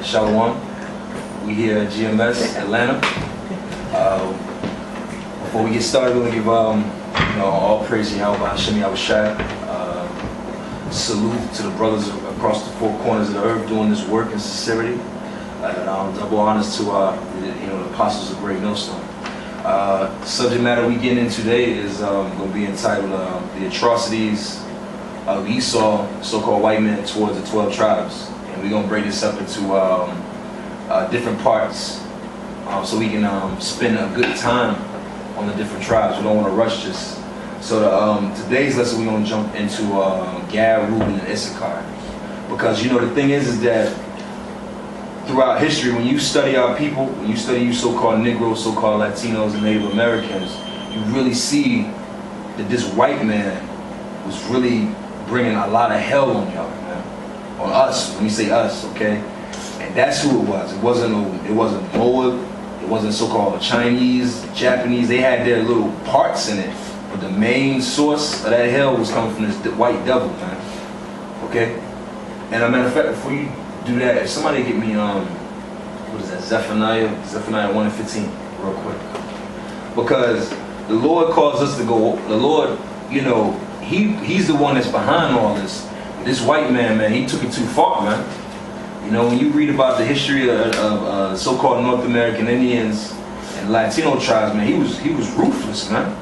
Shalom. We here at GMS Atlanta. Before we get started, we're gonna give all praise to Yahweh Hashem Yahushua. Salute to the brothers across the four corners of the earth doing this work in sincerity. Double honors to the apostles of Great Millstone. Subject matter we get into today is going to be entitled "The Atrocities of Esau, so-called white men towards the 12 tribes." And we're going to break this up into different parts so we can spend a good time on the different tribes. We don't want to rush this. So today's lesson we're going to jump into Gad, Reuben, and Issachar. Because the thing is that throughout history, when you study our people, when you study you so-called Negroes, so-called Latinos, and Native Americans, you really see that this white man was really bringing a lot of hell on y'all, man. On us, when we say us, okay? And that's who it was. It wasn't Moab, it wasn't so-called Chinese, Japanese. They had their little parts in it. But the main source of that hell was coming from this white devil, man. Okay? And a matter of fact, before you do that, if somebody get me what is that, Zephaniah 1:15 real quick, because the Lord calls us to go. The Lord, he's the one that's behind all this. This white man, he took it too far, man. When you read about the history of so-called North American Indians and Latino tribes, man, he was ruthless, man.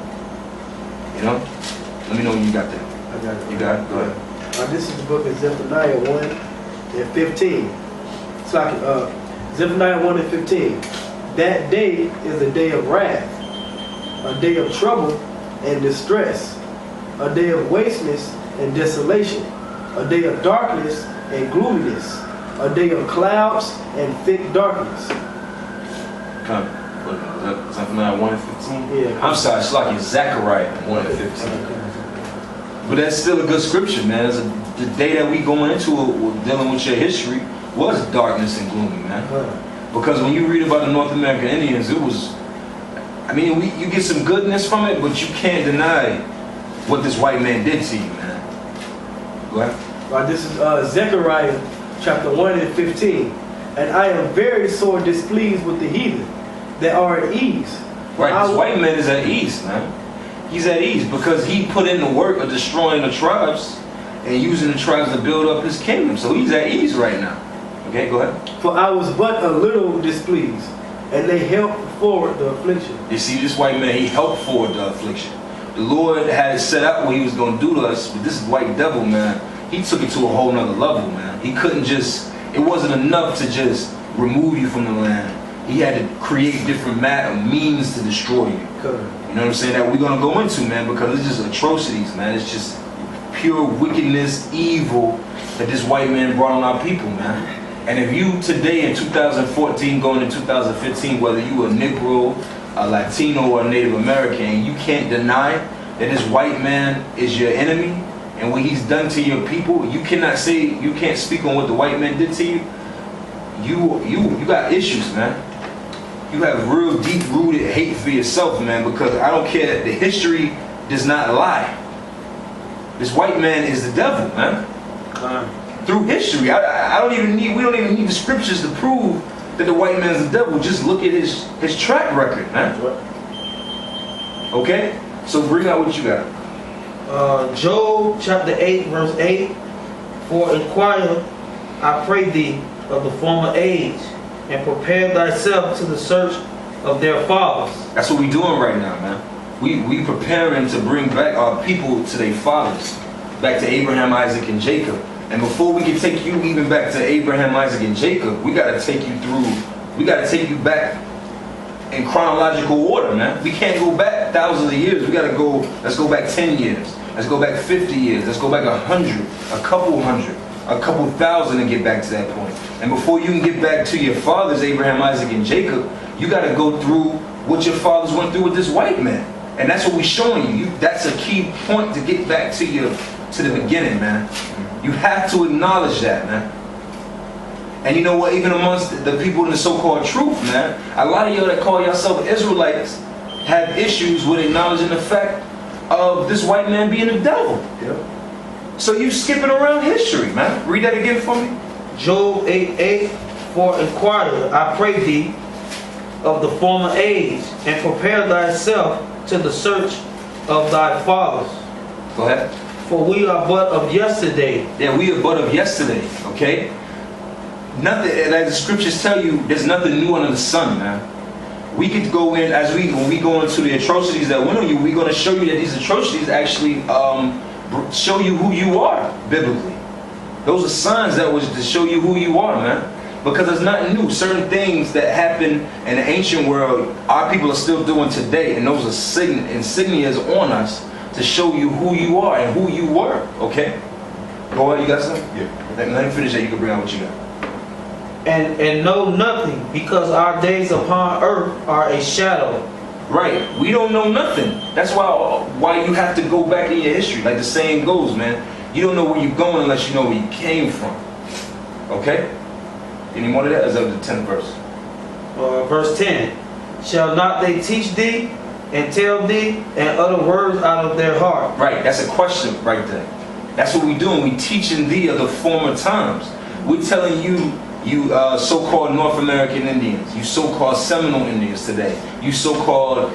Let me know when you got that. I got it. You got it? Go ahead. This is the book of Zephaniah 1:15. It's like Zephaniah 1:15. That day is a day of wrath, a day of trouble and distress, a day of wasteness and desolation, a day of darkness and gloominess, a day of clouds and thick darkness. Come. Zephaniah 1:15? Yeah. I'm sorry, it's like Zechariah 1:15. But that's still a good scripture, man. The day that we going into it, dealing with your history, was darkness and gloomy, man. Because when you read about the North American Indians, it was, you get some goodness from it, but you can't deny what this white man did to you, man. Go ahead. Right, this is Zechariah chapter 1:15. And I am very sore displeased with the heathen that are at ease. Right, this white man is at ease, man. He's at ease because he put in the work of destroying the tribes and using the tribes to build up his kingdom. So he's at ease right now. Okay, go ahead. For I was but a little displeased, and they helped forward the affliction. You see, this white man, he helped forward the affliction. The Lord had it set out what he was going to do to us, but this white devil, man, he took it to a whole nother level, man. He couldn't it wasn't enough to just remove you from the land. He had to create different means to destroy you. Good. You know what I'm saying? That we're going to go into, man, because it's just atrocities, man. It's just pure wickedness, evil that this white man brought on our people, man. And if you today in 2014 going into 2015, whether you a Negro, a Latino, or a Native American, you can't deny that this white man is your enemy and what he's done to your people. You can't speak on what the white man did to you. You got issues, man. You have real deep-rooted hate for yourself, man, because I don't care, the history does not lie. This white man is the devil, man. Through history, we don't even need the scriptures to prove that the white man is the devil. Just look at his track record, man. Okay? So bring out what you got. Job chapter 8, verse 8. For inquire, I pray thee, of the former age, and prepare thyself to the search of their fathers. That's what we doing right now, man. We preparing to bring back our people to their fathers, back to Abraham, Isaac, and Jacob. And before we can take you even back to Abraham, Isaac, and Jacob, we got to take you back in chronological order, man. We can't go back thousands of years. Let's go back 10 years. Let's go back 50 years. Let's go back 100, a couple hundred, a couple thousand and get back to that point. And before you can get back to your fathers, Abraham, Isaac, and Jacob, you got to go through what your fathers went through with this white man. And that's what we're showing you. That's a key point to get back to the beginning, man. You have to acknowledge that, man. And you know what? Even amongst the people in the so-called truth, man, a lot of y'all that call yourself Israelites have issues with acknowledging the fact of this white man being the devil. Yep. So you skipping around history, man. Read that again for me. Job 8:8. For inquire, I pray thee, of the former age, and prepare thyself to the search of thy fathers. Go ahead. For we are but of yesterday. Yeah, we are but of yesterday, okay? Nothing, like the scriptures tell you, there's nothing new under the sun, man. We could go in, when we go into the atrocities that went on you, we're going to show you that these atrocities actually show you who you are, biblically. Those are signs that was to show you who you are, man. Because there's nothing new. Certain things that happened in the ancient world, our people are still doing today, and those are insignias on us to show you who you are and who you were, okay? Go ahead, you got something? Yeah. Let me finish that, you can bring out what you got. And know nothing, because our days upon earth are a shadow. Right, we don't know nothing. That's why you have to go back in your history. Like the saying goes, man, you don't know where you're going unless you know where you came from. Okay? Any more of that? Is that the 10th verse? Verse 10. Shall not they teach thee and tell thee and utter words out of their heart? Right, that's a question right there. That's what we're doing. We teaching thee of the former times. We're telling you, so-called North American Indians, you so-called Seminole Indians today, you so-called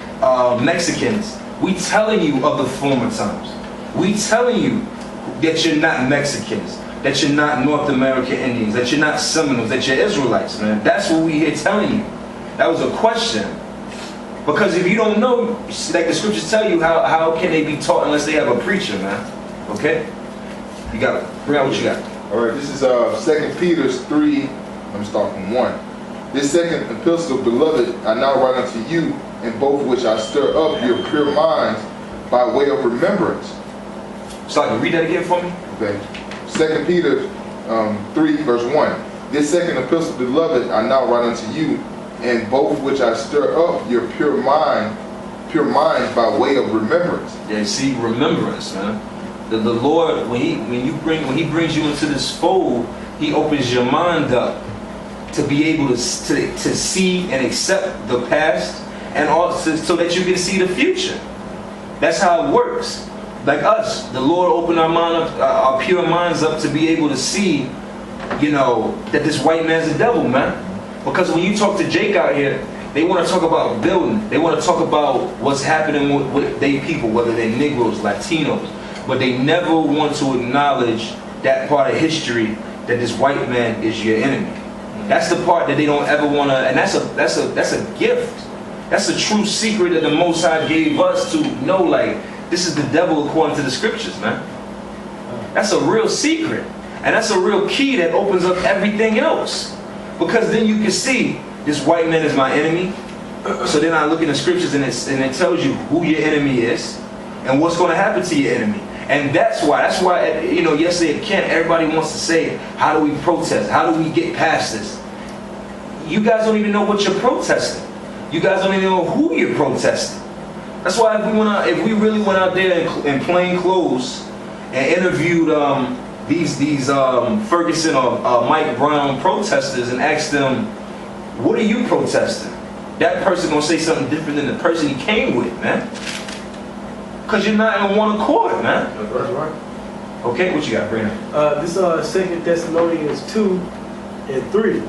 Mexicans, we telling you of the former times. We telling you that you're not Mexicans, that you're not North American Indians, that you're not Seminoles, that you're Israelites, man. That's what we here telling you. That was a question. Because if you don't know, like the scriptures tell you, how can they be taught unless they have a preacher, man? Okay? You got it. Bring out what you got. All right, this is 2 Peter 3. I'm starting from 1. This second epistle, beloved, I now write unto you, in both which I stir up your pure minds by way of remembrance. So I can read that again for me? Okay. 2 Peter 3, verse 1. This second epistle, beloved, I now write unto you, in both which I stir up your pure minds by way of remembrance. Yeah, see, remembrance, man. The Lord, when he brings you into this fold, he opens your mind up to be able to see and accept the past, and also so that you can see the future. That's how it works. Like us, the Lord opened our mind up, our pure minds up, to be able to see, that this white man's a devil, man. Because when you talk to Jake out here, they want to talk about building. They want to talk about what's happening with their people, whether they're Negroes, Latinos. But they never want to acknowledge that part of history, that this white man is your enemy. That's the part that they don't ever want to, and that's a gift. That's a true secret that the Most High gave us to know, like, this is the devil according to the scriptures, man. That's a real secret. And that's a real key that opens up everything else. Because then you can see, this white man is my enemy. So then I look in the scriptures and it tells you who your enemy is and what's going to happen to your enemy. And that's why, yesterday at camp, everybody wants to say, how do we protest? How do we get past this? You guys don't even know what you're protesting. You guys don't even know who you're protesting. That's why if we really went out there in plain clothes and interviewed these Ferguson or Mike Brown protesters and asked them, what are you protesting? That person gonna say something different than the person he came with, man. Because you're not in one accord, man. That's right. Okay, what you got, Brandon? This is 2 Thessalonians 2 and 3.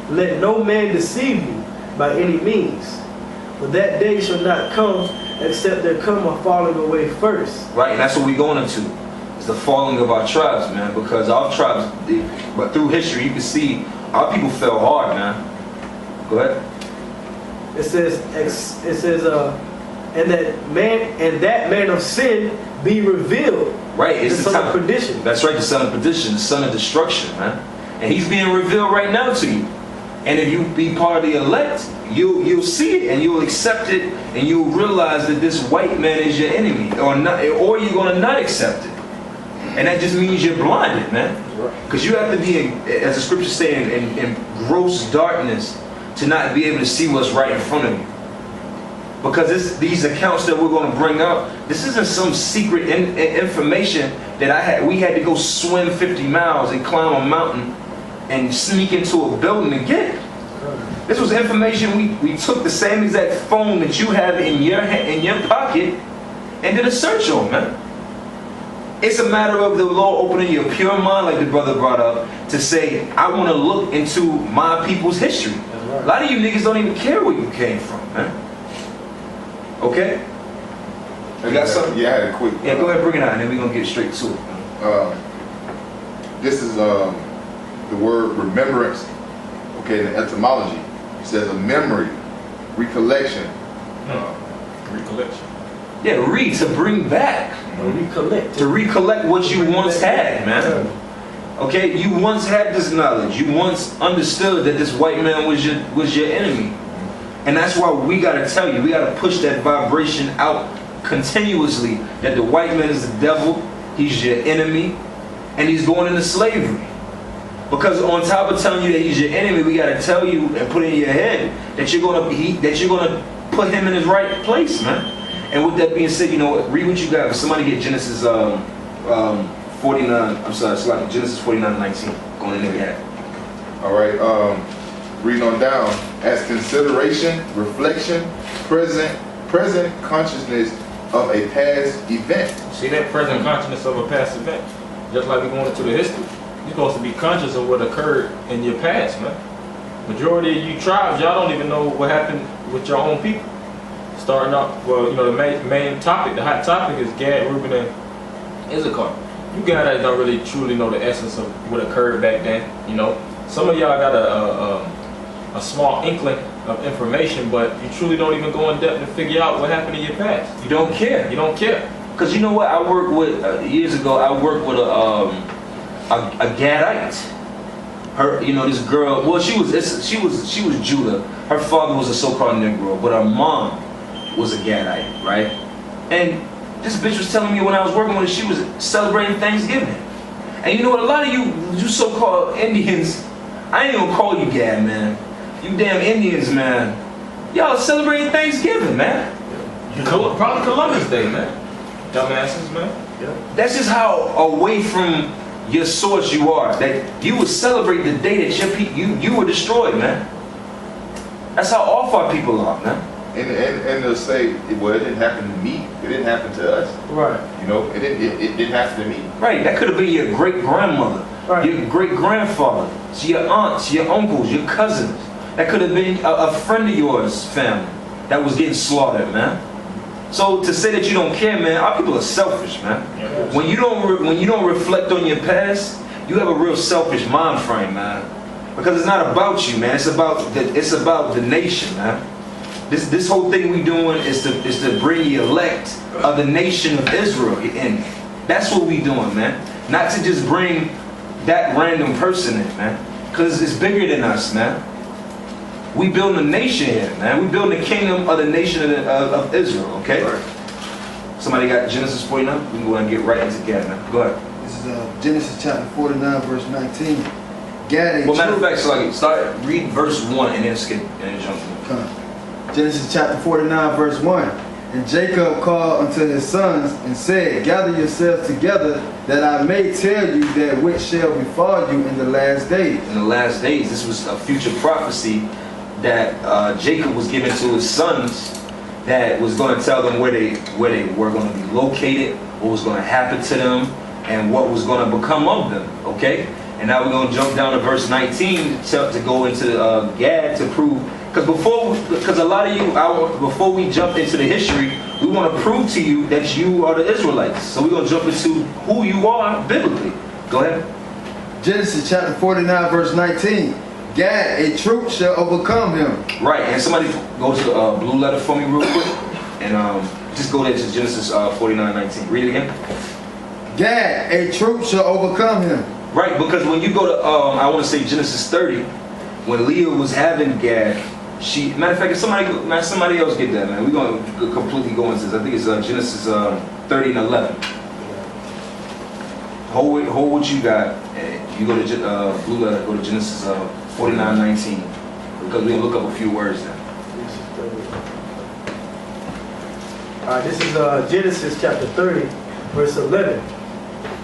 Let no man deceive you by any means, for that day shall not come except there come a falling away first. Right, and that's what we're going into. It's the falling of our tribes, man. Because our tribes, but through history, you can see our people fell hard, man. Go ahead. It says, and that man of sin be revealed. Right, it's the son time of perdition. That's right, the son of perdition, the son of destruction, man. And he's being revealed right now to you. And if you be part of the elect, you'll see it and you'll accept it, and you'll realize that this white man is your enemy, or you're gonna not accept it. And that just means you're blinded, man. Because you have to be, as the scriptures say, in gross darkness to not be able to see what's right in front of you. Because these accounts that we're going to bring up, this isn't some secret information that we had to go swim 50 miles and climb a mountain and sneak into a building to get. This was information we took the same exact phone that you have in your pocket and did a search on, man. It's a matter of the Lord opening your pure mind, like the brother brought up, to say, I want to look into my people's history. Right. A lot of you niggas don't even care where you came from, man. Okay? You got something? Yeah, I had a quick. Yeah, go ahead, bring it out, and then we're going to get straight to it. This is the word remembrance. Okay, in the etymology, it says a memory, recollection. Recollection. Yeah, to bring back. Recollect. To recollect what you once had, man. Okay, you once had this knowledge. You once understood that this white man was your enemy. And that's why we gotta tell you, we gotta push that vibration out continuously, that the white man is the devil, he's your enemy, and he's going into slavery. Because on top of telling you that he's your enemy, we gotta tell you and put in your head that you're gonna put him in his right place, man. And with that being said, you know, read what you got. Somebody get Genesis 49. I'm sorry, it's like Genesis 49:19. Going in there, yeah. All right, reading on down. As consideration, reflection, present consciousness of a past event. See that present consciousness of a past event? Just like we're going into the history. You're supposed to be conscious of what occurred in your past, man. Majority of you tribes, y'all don't even know what happened with your own people. Starting off, well, you know, the main topic, the hot topic is Gad, Reuben, and Issachar. You guys don't really truly know the essence of what occurred back then. You know, some of y'all got a small inkling of information, but you truly don't even go in depth to figure out what happened in your past. You don't care. You don't care. Because you know what? I worked with years ago. I worked with a Gadite. Her, you know, this girl. Well, she was Judah. Her father was a so-called Negro, but her mom was a Gadite, right? And this bitch was telling me when I was working with her, she was celebrating Thanksgiving. And you know what? A lot of you so-called Indians, I ain't gonna call you Gad, man. You damn Indians, man. Y'all are celebrating Thanksgiving, man. Probably Columbus Day, man. Dumbasses, man. Yeah. That's just how away from your source you are. That you would celebrate the day that you were destroyed, man. That's how off our people are, man. And they'll say, well, it didn't happen to me. It didn't happen to us. Right. You know, it didn't happen to me. Right. That could have been your great grandmother, Right. your great grandfather, your aunts, your uncles, your cousins. That could have been a friend of yours' family that was getting slaughtered, man. So to say that you don't care, man, our people are selfish, man. Yeah. When you don't reflect on your past, you have a real selfish mind frame, man. Because it's not about you, man. It's about the nation, man. This whole thing we doing is to bring the elect of the nation of Israel in. That's what we doing, man. Not to just bring that random person in, man. Because it's bigger than us, man. We building a nation here, man. We building the kingdom of the nation of Israel, okay? Right. Somebody got Genesis 49? We can go ahead and get right into Gad, man. Go ahead. This is Genesis chapter 49, verse 19. Gad. Well, matter of fact, so like, start reading verse 1 and then skip and then jump in. Genesis chapter 49, verse 1. And Jacob called unto his sons and said, gather yourselves together, that I may tell you that which shall befall you in the last days. In the last days, this was a future prophecy that Jacob was giving to his sons, that was going to tell them where they were going to be located, what was going to happen to them, and what was going to become of them. Okay, and now we're going to jump down to verse 19 to go into Gad to prove. Because a lot of you, before we jump into the history, we want to prove to you that you are the Israelites. So we're going to jump into who you are biblically. Go ahead. Genesis chapter 49, verse 19. Gad, a troop shall overcome him. Right, and somebody go to the blue letter for me real quick, and just go there to Genesis 49:19. Read it again. Gad, a troop shall overcome him. Right, because when you go to I want to say Genesis 30, when Leah was having Gad, matter of fact, if somebody else get that, man, we're going to completely go into this. I think it's Genesis 30 and 11. Hold what you got. You go to blue letter, go to Genesis 49:19, because we're going to look up a few words there. Alright, this is Genesis chapter 30, verse 11.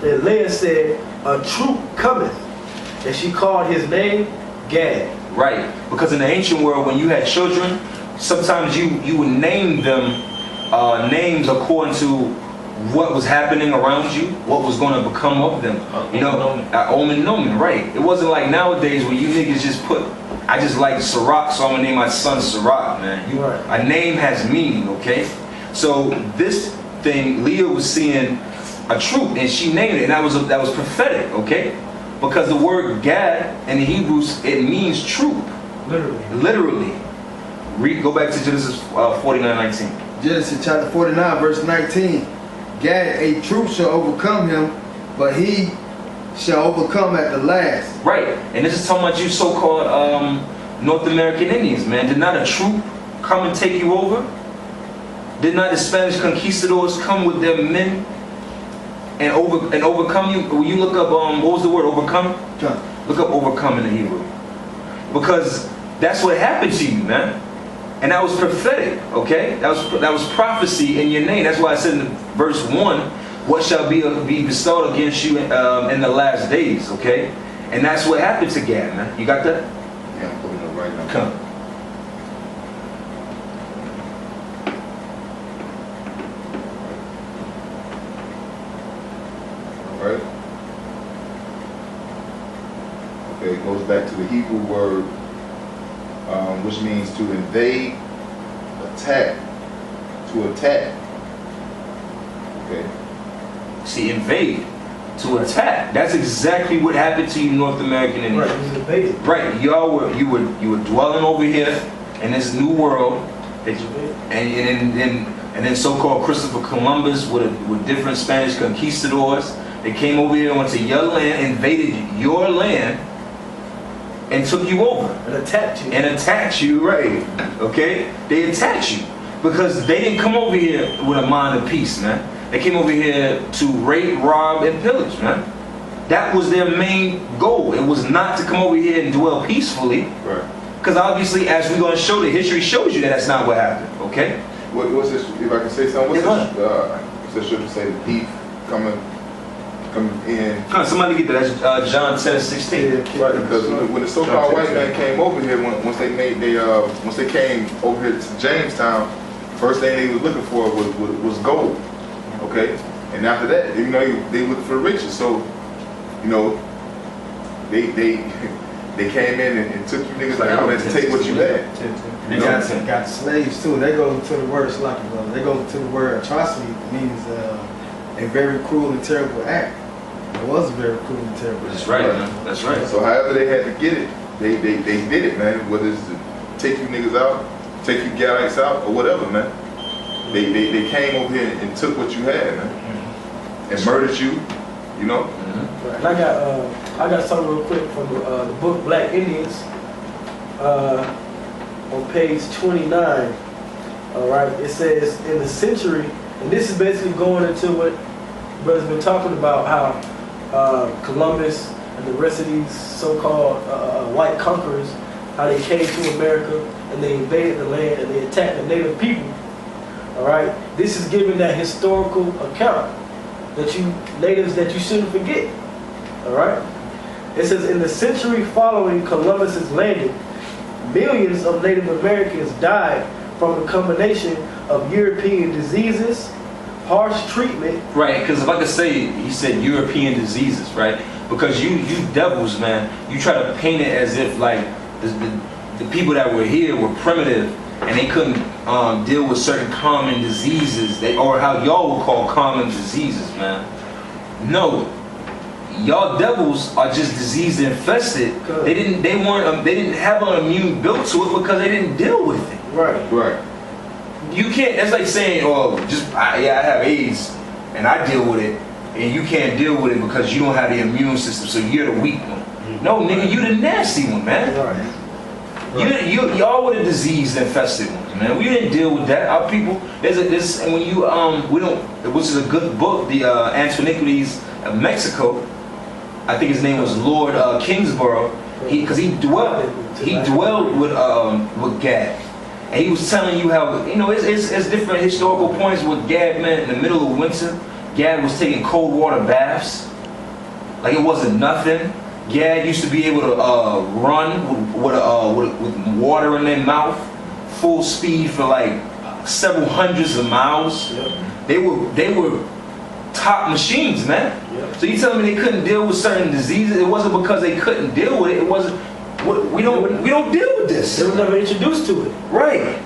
And Leah said, a troop cometh, and she called his name Gad. Right, because in the ancient world, when you had children, sometimes you would name them names according to what was happening around you, what was going to become of them. You know, omen nomen, right? It wasn't like nowadays where you niggas just put, I just like Sirach, so I'm gonna name my son Sirach, man. A name has meaning, okay? So this thing, Leah was seeing a troop, and she named it, and that was prophetic, okay? Because the word Gad in the Hebrews, it means troop. Literally. Go back to Genesis 49:19. Genesis chapter 49, verse 19. Gad, a troop shall overcome him, but he shall overcome at the last. Right, and this is talking about you so-called North American Indians, man. Did not a troop come and take you over? Did not the Spanish conquistadors come with their men and overcome you? When you look up, what was the word, overcome? Look up overcome in the Hebrew. Because that's what happened to you, man. And that was prophetic, okay? That was prophecy in your name. That's why I said in verse 1, what shall be bestowed against you in the last days, okay? And that's what happened to Gad, man. You got that? Yeah, I'm putting it up right now. Come. All right. Okay, it goes back to the Hebrew word, which means to invade, attack, to attack. Okay. See, invade, to attack. That's exactly what happened to you, North American Indians. Right, he was invaded. Right, you were dwelling over here in this new world, and then so-called Christopher Columbus with different Spanish conquistadors. They came over here onto your land, invaded your land, and took you over. And attacked you. And attacked you, right? Okay, they attacked you because they didn't come over here with a mind of peace, man. They came over here to rape, rob, and pillage, man. That was their main goal. It was not to come over here and dwell peacefully. Right. Because obviously, as we're going to show, the history shows you that that's not what happened, okay? What's this, if I can say something, what's this scripture say, the thief coming in? Come on, somebody get that. That's John 10:16. Right, because when the so-called white man came over here, once they came over here to Jamestown, first thing they was looking for was gold. Okay, and after that, you know, they looked for the riches. So, you know, they came in and took you niggas out and to take what you had. They got slaves too. They go to the word slaughter, brother. They go to the word atrocity. It means a very cruel and terrible act. It was a very cruel and terrible act. That's right, man. That's right. So however they had to get it, they did it, man. Whether it's to take you niggas out, take you Gadites out, or whatever, man. They came over here and took what you had, man, and murdered you, you know. Right. And I got something real quick from the book Black Indians, on page 29. All right, it says in the century, and this is basically going into what brother's been talking about, how Columbus and the rest of these so-called white conquerors, how they came to America and they invaded the land and they attacked the native people. All right, this is giving that historical account that you shouldn't forget. All right, it says in the century following Columbus's landing, millions of Native Americans died from a combination of European diseases, harsh treatment. Right, because if I could say, he said European diseases, right? Because you devils, man, you try to paint it as if like the people that were here were primitive and they couldn't deal with certain common diseases, or how y'all would call common diseases, man. No, y'all devils are just disease infested. They didn't have an immune built to it because they didn't deal with it. Right. Right. You can't. That's like saying, oh, I have AIDS and I deal with it, and you can't deal with it because you don't have the immune system, so you're the weak one. No, nigga, you the nasty one, man. Right. Y'all were the disease infested ones, man. We didn't deal with that. Our people, and when you which is a good book, the Antiquities of Mexico. I think his name was Lord Kingsborough. Because he dwelled with Gad, and he was telling you how, you know, it's different historical points with Gad, man. In the middle of winter, Gad was taking cold water baths like it wasn't nothing. Gad used to be able to run with water in their mouth, full speed for like several hundreds of miles. They were top machines, man. Yeah. So you telling me they couldn't deal with certain diseases? It wasn't because they couldn't deal with it. It wasn't. We don't deal with this. They were never introduced to it. Right.